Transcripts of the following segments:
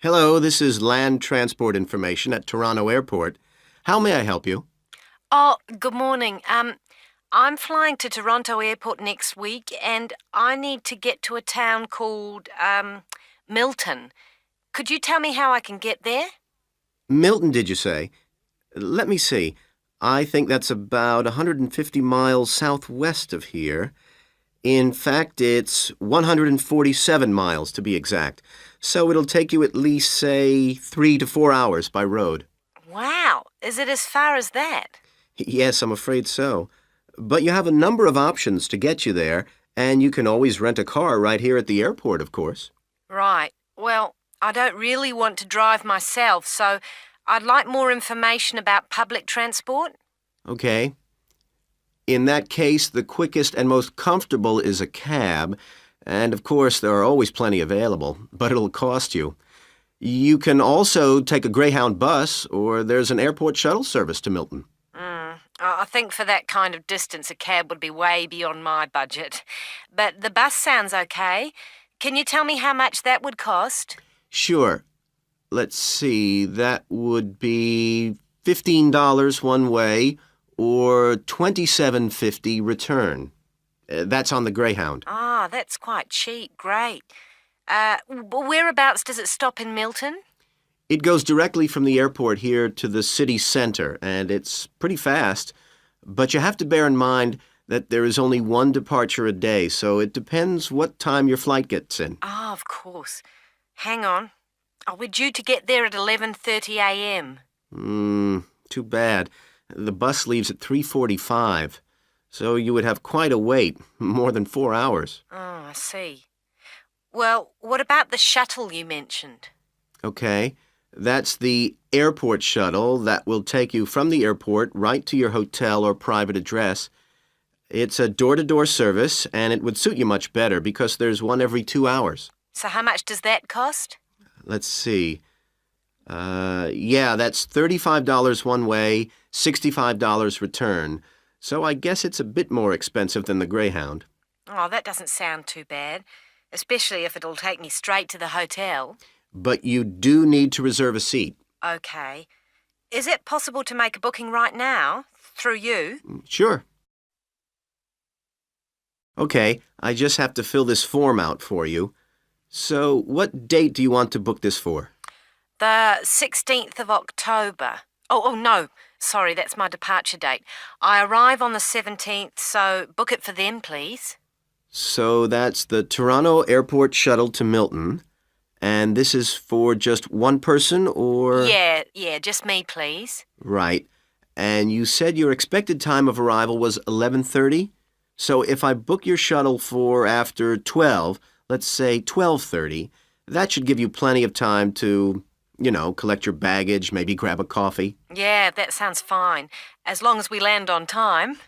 Hello, this is land transport information at Toronto Airport. How may I help you? Oh, good morning. I'm flying to Toronto Airport next week and I need to get to a town called, Milton. Could you tell me how I can get there? Milton, did you say? Let me see. I think that's about 150 miles southwest of here. In fact, it's 147 miles to be exact. So it'll take you at least, say, 3 to 4 hours by road. Wow, is it as far as that? Yes, I'm afraid so. But you have a number of options to get you there, and you can always rent a car right here at the airport, of course. Right. Well, I don't really want to drive myself, so I'd like more information about public transport. Okay. In that case, the quickest and most comfortable is a cab, and of course there are always plenty available, but it'll cost you. You can also take a Greyhound bus, or there's an airport shuttle service to Milton. I think for that kind of distance, a cab would be way beyond my budget. But the bus sounds okay. Can you tell me how much that would cost? Sure. Let's see, that would be $15 one way, or $27.50 return. That's on the Greyhound. Ah, that's quite cheap. Great. Whereabouts does it stop in Milton? It goes directly from the airport here to the city center, and it's pretty fast. But you have to bear in mind that there is only one departure a day, so it depends what time your flight gets in. Ah, of course. Hang on. Oh, we're due to get there at 11:30 a.m. Too bad. The bus leaves at 3:45, so you would have quite a wait, more than 4 hours. Oh, I see. Well, what about the shuttle you mentioned? Okay, that's the airport shuttle that will take you from the airport right to your hotel or private address. It's a door-to-door service, and it would suit you much better because there's one every 2 hours. So how much does that cost? Let's see. Yeah, that's $35 one way, $65 return. So I guess it's a bit more expensive than the Greyhound. Oh, that doesn't sound too bad, especially if it'll take me straight to the hotel. But you do need to reserve a seat. Okay. Is it possible to make a booking right now, through you? Sure. Okay, I just have to fill this form out for you. So what date do you want to book this for? The 16th of October. Oh, no. Sorry, that's my departure date. I arrive on the 17th, so book it for them, please. So that's the Toronto Airport shuttle to Milton. And this is for just one person, or? Yeah, just me, please. Right. And you said your expected time of arrival was 11:30? So if I book your shuttle for after 12, let's say 12:30, that should give you plenty of time to, collect your baggage, maybe grab a coffee. Yeah, that sounds fine, as long as we land on time.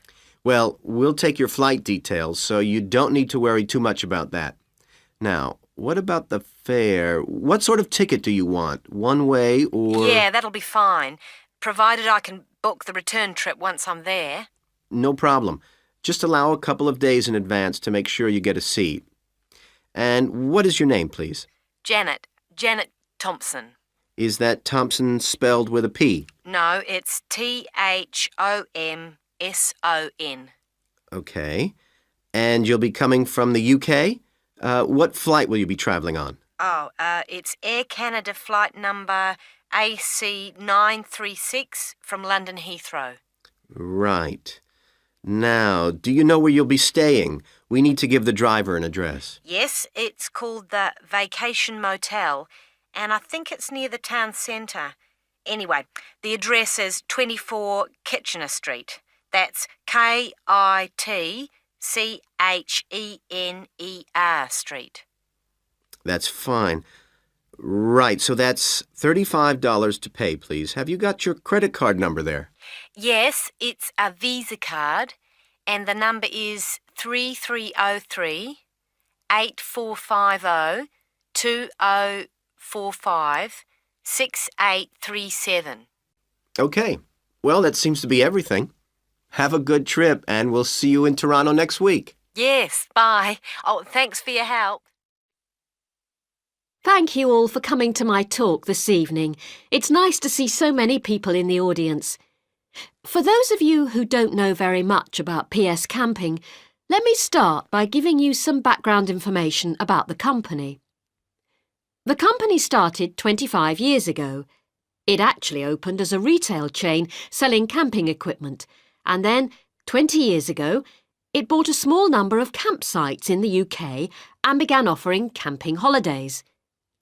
Well, we'll take your flight details, so you don't need to worry too much about that. Now, what about the fare? What sort of ticket do you want? One way or? Yeah, that'll be fine, provided I can book the return trip once I'm there. No problem. Just allow a couple of days in advance to make sure you get a seat. And what is your name, please? Janet Thompson. Is that Thompson spelled with a P? No, it's Thomson. Okay. And you'll be coming from the UK? What flight will you be traveling on? Oh, it's Air Canada flight number AC936 from London Heathrow. Right. Now, do you know where you'll be staying? We need to give the driver an address. Yes, it's called the Vacation Motel, and I think it's near the town centre. Anyway, the address is 24 Kitchener Street. That's Kitchener Street. That's fine. Right, so that's $35 to pay, please. Have you got your credit card number there? Yes, it's a Visa card, and the number is 3303 8450 2045 6837. Okay. Well, that seems to be everything. Have a good trip, and we'll see you in Toronto next week. Yes, bye. Oh, thanks for your help. Thank you all for coming to my talk this evening. It's nice to see so many people in the audience. For those of you who don't know very much about PS Camping, let me start by giving you some background information about the company. The company started 25 years ago. It actually opened as a retail chain selling camping equipment, and then, 20 years ago, it bought a small number of campsites in the UK and began offering camping holidays.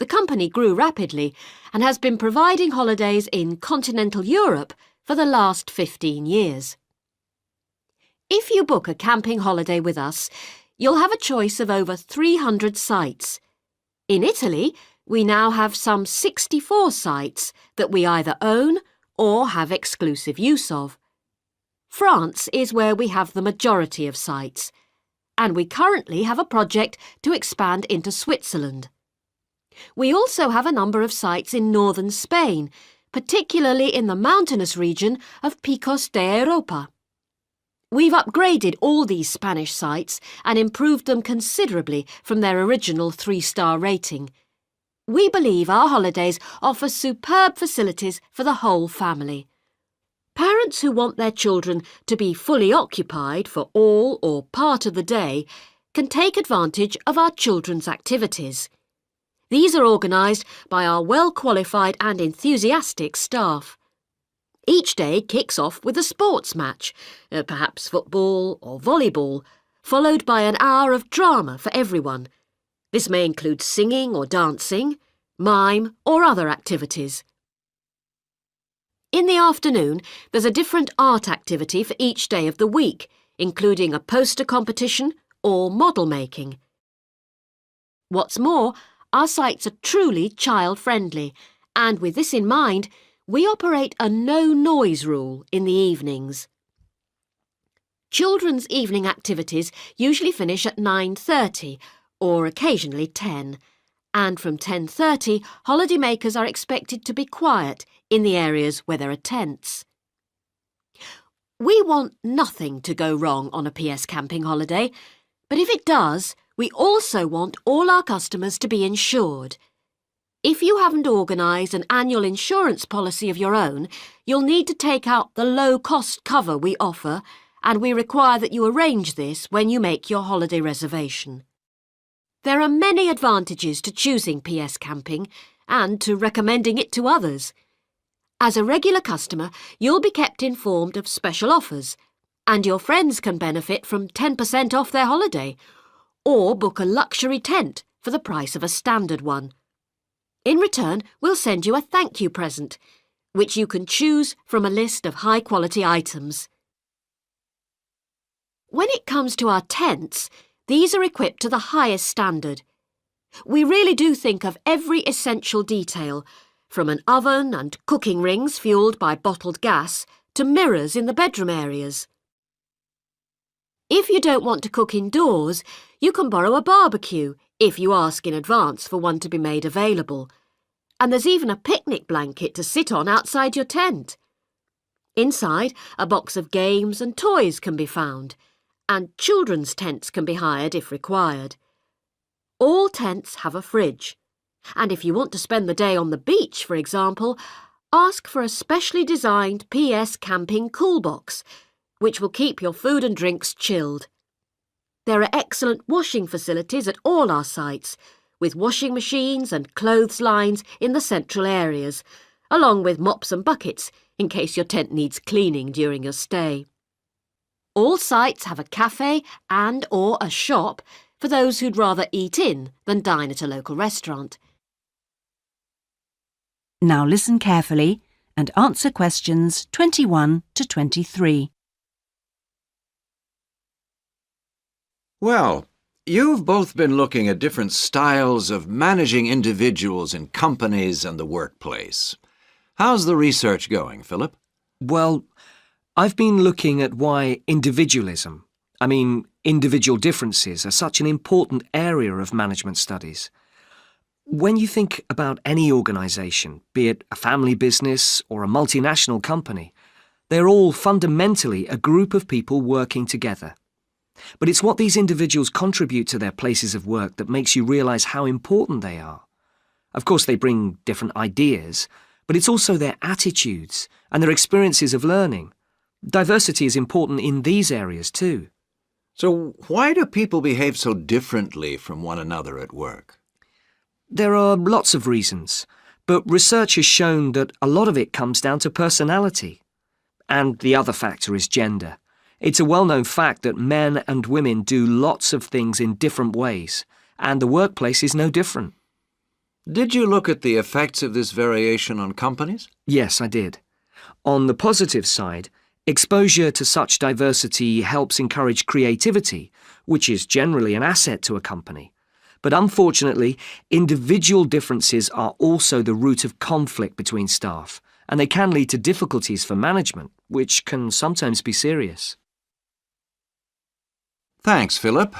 The company grew rapidly and has been providing holidays in continental Europe for the last 15 years. If you book a camping holiday with us, you'll have a choice of over 300 sites. In Italy, we now have some 64 sites that we either own or have exclusive use of. France is where we have the majority of sites, and we currently have a project to expand into Switzerland. We also have a number of sites in northern Spain, particularly in the mountainous region of Picos de Europa. We've upgraded all these Spanish sites and improved them considerably from their original 3-star rating. We believe our holidays offer superb facilities for the whole family. Parents who want their children to be fully occupied for all or part of the day can take advantage of our children's activities. These are organised by our well-qualified and enthusiastic staff. Each day kicks off with a sports match, perhaps football or volleyball, followed by an hour of drama for everyone. This may include singing or dancing, mime or other activities. In the afternoon, there's a different art activity for each day of the week, including a poster competition or model making. What's more, our sites are truly child-friendly, and with this in mind, we operate a no-noise rule in the evenings. Children's evening activities usually finish at 9:30 or occasionally 10, and from 10:30 holidaymakers are expected to be quiet in the areas where there are tents. We want nothing to go wrong on a PS Camping holiday, but if it does, we also want all our customers to be insured. If you haven't organised an annual insurance policy of your own, you'll need to take out the low-cost cover we offer, and we require that you arrange this when you make your holiday reservation. There are many advantages to choosing PS Camping and to recommending it to others. As a regular customer, you'll be kept informed of special offers, and your friends can benefit from 10% off their holiday, or book a luxury tent for the price of a standard one. In return, we'll send you a thank you present, which you can choose from a list of high-quality items. When it comes to our tents, these are equipped to the highest standard. We really do think of every essential detail, from an oven and cooking rings fuelled by bottled gas to mirrors in the bedroom areas. If you don't want to cook indoors, you can borrow a barbecue if you ask in advance for one to be made available. And there's even a picnic blanket to sit on outside your tent. Inside, a box of games and toys can be found, and children's tents can be hired if required. All tents have a fridge, and if you want to spend the day on the beach, for example, ask for a specially designed PS Camping cool box, which will keep your food and drinks chilled. There are excellent washing facilities at all our sites, with washing machines and clothes lines in the central areas, along with mops and buckets in case your tent needs cleaning during your stay. All sites have a cafe and or a shop for those who'd rather eat in than dine at a local restaurant. Now listen carefully and answer questions 21 to 23. Well, you've both been looking at different styles of managing individuals in companies and the workplace. How's the research going, Philip? Well, I've been looking at why individual differences are such an important area of management studies. When you think about any organisation, be it a family business or a multinational company, they're all fundamentally a group of people working together. But it's what these individuals contribute to their places of work that makes you realise how important they are. Of course, they bring different ideas, but it's also their attitudes and their experiences of learning. Diversity is important in these areas too. So why do people behave so differently from one another at work? There are lots of reasons, but research has shown that a lot of it comes down to personality. And the other factor is gender. It's a well-known fact that men and women do lots of things in different ways, and the workplace is no different. Did you look at the effects of this variation on companies? Yes, I did. On the positive side, exposure to such diversity helps encourage creativity, which is generally an asset to a company. But unfortunately, individual differences are also the root of conflict between staff, and they can lead to difficulties for management, which can sometimes be serious. Thanks, Philip.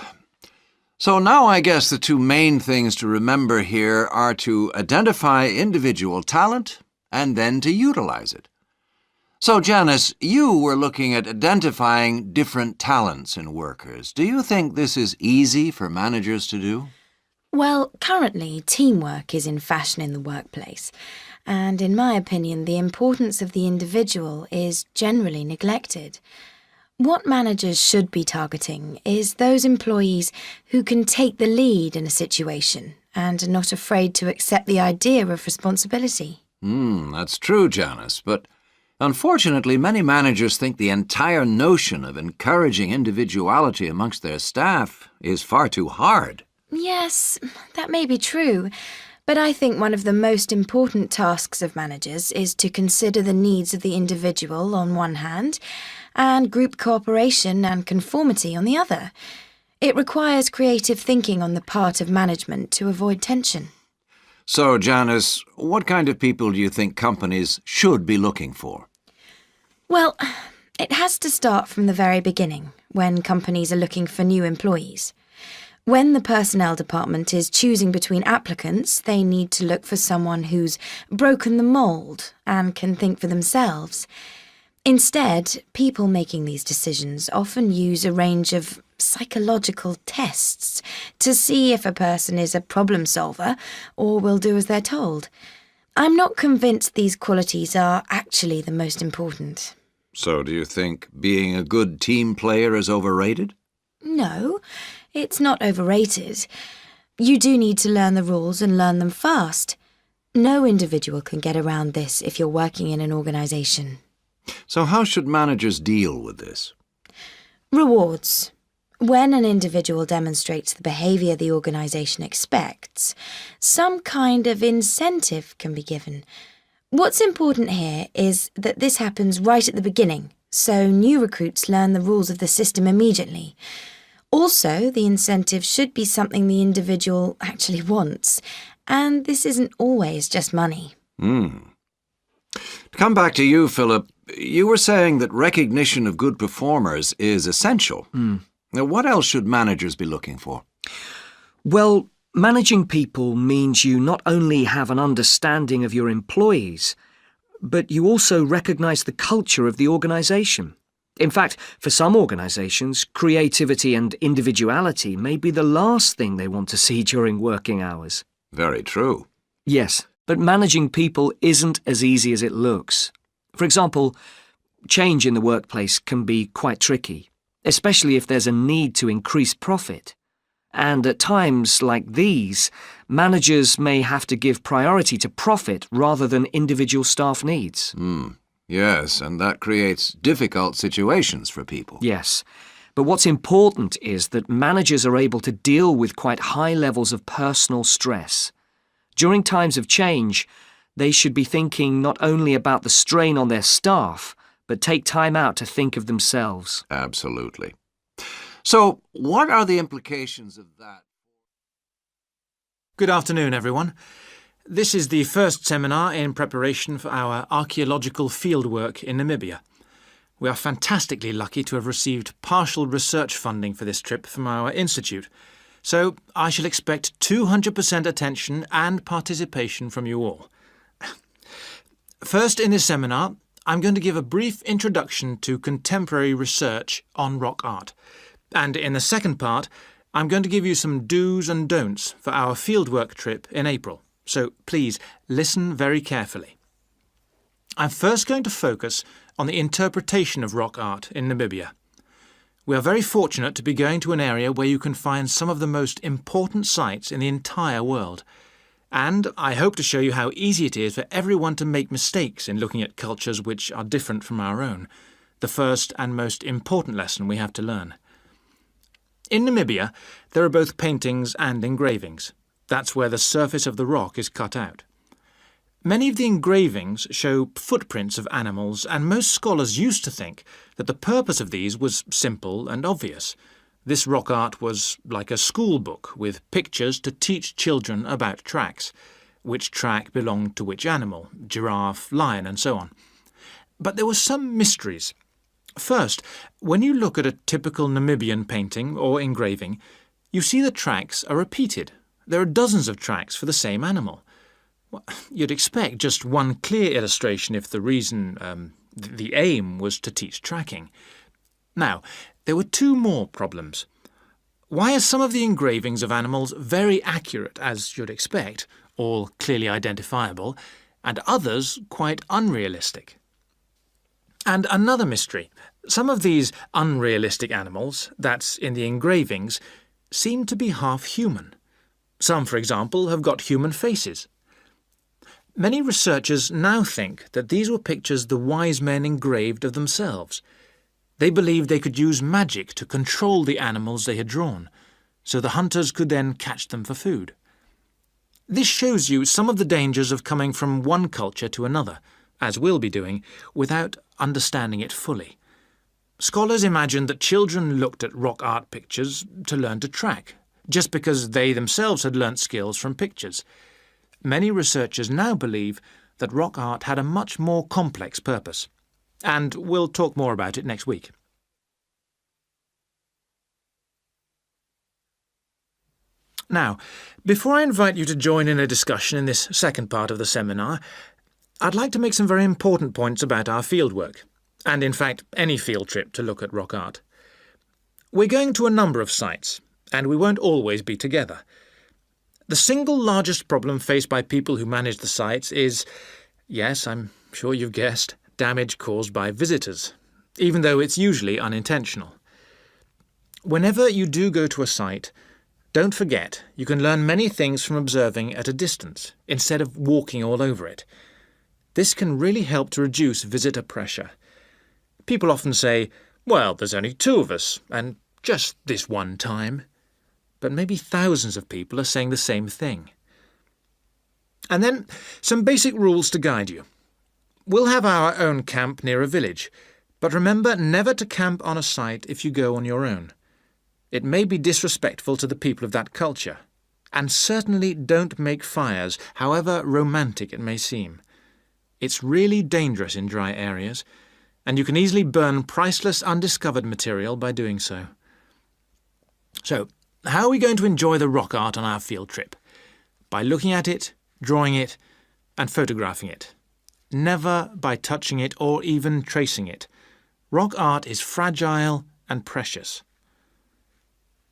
So now I guess the two main things to remember here are to identify individual talent and then to utilize it. So, Janice, you were looking at identifying different talents in workers. Do you think this is easy for managers to do? Well, currently, teamwork is in fashion in the workplace, and in my opinion, the importance of the individual is generally neglected. What managers should be targeting is those employees who can take the lead in a situation and are not afraid to accept the idea of responsibility. That's true, Janice, but unfortunately, many managers think the entire notion of encouraging individuality amongst their staff is far too hard. Yes, that may be true, but I think one of the most important tasks of managers is to consider the needs of the individual on one hand, and group cooperation and conformity on the other. It requires creative thinking on the part of management to avoid tension. So, Janice, what kind of people do you think companies should be looking for? Well, it has to start from the very beginning, when companies are looking for new employees. When the personnel department is choosing between applicants, they need to look for someone who's broken the mould and can think for themselves. Instead, people making these decisions often use a range of psychological tests to see if a person is a problem solver or will do as they're told. I'm not convinced these qualities are actually the most important. So, do you think being a good team player is overrated? No, it's not overrated. You do need to learn the rules and learn them fast. No individual can get around this if you're working in an organisation. So how should managers deal with this? Rewards. When an individual demonstrates the behaviour the organisation expects, some kind of incentive can be given. What's important here is that this happens right at the beginning, so new recruits learn the rules of the system immediately. Also, the incentive should be something the individual actually wants, and this isn't always just money. To come back to you, Philip, you were saying that recognition of good performers is essential. Now, what else should managers be looking for? Well, managing people means you not only have an understanding of your employees, but you also recognise the culture of the organisation. In fact, for some organisations, creativity and individuality may be the last thing they want to see during working hours. Very true. Yes, but managing people isn't as easy as it looks. For example, change in the workplace can be quite tricky, especially if there's a need to increase profit. And at times like these, managers may have to give priority to profit rather than individual staff needs. Yes, and that creates difficult situations for people. Yes, but what's important is that managers are able to deal with quite high levels of personal stress. During times of change, they should be thinking not only about the strain on their staff, but take time out to think of themselves. Absolutely. So, what are the implications of that? Good afternoon, everyone. This is the first seminar in preparation for our archaeological fieldwork in Namibia. We are fantastically lucky to have received partial research funding for this trip from our institute, so I shall expect 200% attention and participation from you all. First, in this seminar, I'm going to give a brief introduction to contemporary research on rock art. And in the second part, I'm going to give you some do's and don'ts for our fieldwork trip in April. so please listen very carefully. I'm first going to focus on the interpretation of rock art in Namibia. We are very fortunate to be going to an area where you can find some of the most important sites in the entire world. And I hope to show you how easy it is for everyone to make mistakes in looking at cultures which are different from our own, the first and most important lesson we have to learn. In Namibia, there are both paintings and engravings. That's where the surface of the rock is cut out. Many of the engravings show footprints of animals, and most scholars used to think that the purpose of these was simple and obvious. This rock art was like a school book with pictures to teach children about tracks, which track belonged to which animal, giraffe, lion, and so on. But there were some mysteries. First, when you look at a typical Namibian painting or engraving, you see the tracks are repeated. There are dozens of tracks for the same animal. You'd expect just one clear illustration if the the aim was to teach tracking. Now, there were two more problems. Why are some of the engravings of animals very accurate, as you'd expect, all clearly identifiable, and others quite unrealistic? And another mystery. Some of these unrealistic animals, that's in the engravings, seem to be half human. Some, for example, have got human faces. Many researchers now think that these were pictures the wise men engraved of themselves. They believed they could use magic to control the animals they had drawn, so the hunters could then catch them for food. This shows you some of the dangers of coming from one culture to another, as we'll be doing, without understanding it fully. Scholars imagined that children looked at rock art pictures to learn to track, just because they themselves had learnt skills from pictures. Many researchers now believe that rock art had a much more complex purpose, and we'll talk more about it next week. Now, before I invite you to join in a discussion in this second part of the seminar, I'd like to make some very important points about our fieldwork, and in fact any field trip to look at rock art. We're going to a number of sites, and we won't always be together. The single largest problem faced by people who manage the sites is, yes, I'm sure you've guessed, damage caused by visitors, even though it's usually unintentional. Whenever you do go to a site, don't forget you can learn many things from observing at a distance, instead of walking all over it. This can really help to reduce visitor pressure. People often say, well, there's only 2 of us, and just this one time. But maybe thousands of people are saying the same thing. And then some basic rules to guide you. We'll have our own camp near a village, but remember never to camp on a site if you go on your own. It may be disrespectful to the people of that culture, and certainly don't make fires, however romantic it may seem. It's really dangerous in dry areas, and you can easily burn priceless undiscovered material by doing so. So, how are we going to enjoy the rock art on our field trip? By looking at it, drawing it, and photographing it. Never by touching it or even tracing it. Rock art is fragile and precious.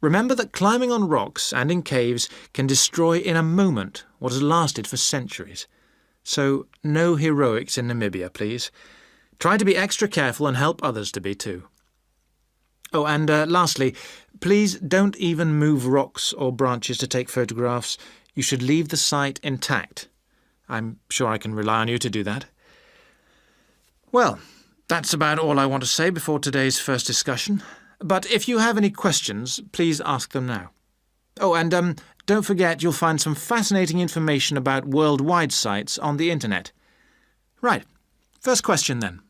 Remember that climbing on rocks and in caves can destroy in a moment what has lasted for centuries. So, no heroics in Namibia, please. Try to be extra careful and help others to be too. Oh, and lastly, please don't even move rocks or branches to take photographs. You should leave the site intact. I'm sure I can rely on you to do that. Well, that's about all I want to say before today's first discussion. But if you have any questions, please ask them now. Oh, and don't forget you'll find some fascinating information about worldwide sites on the internet. Right, first question then.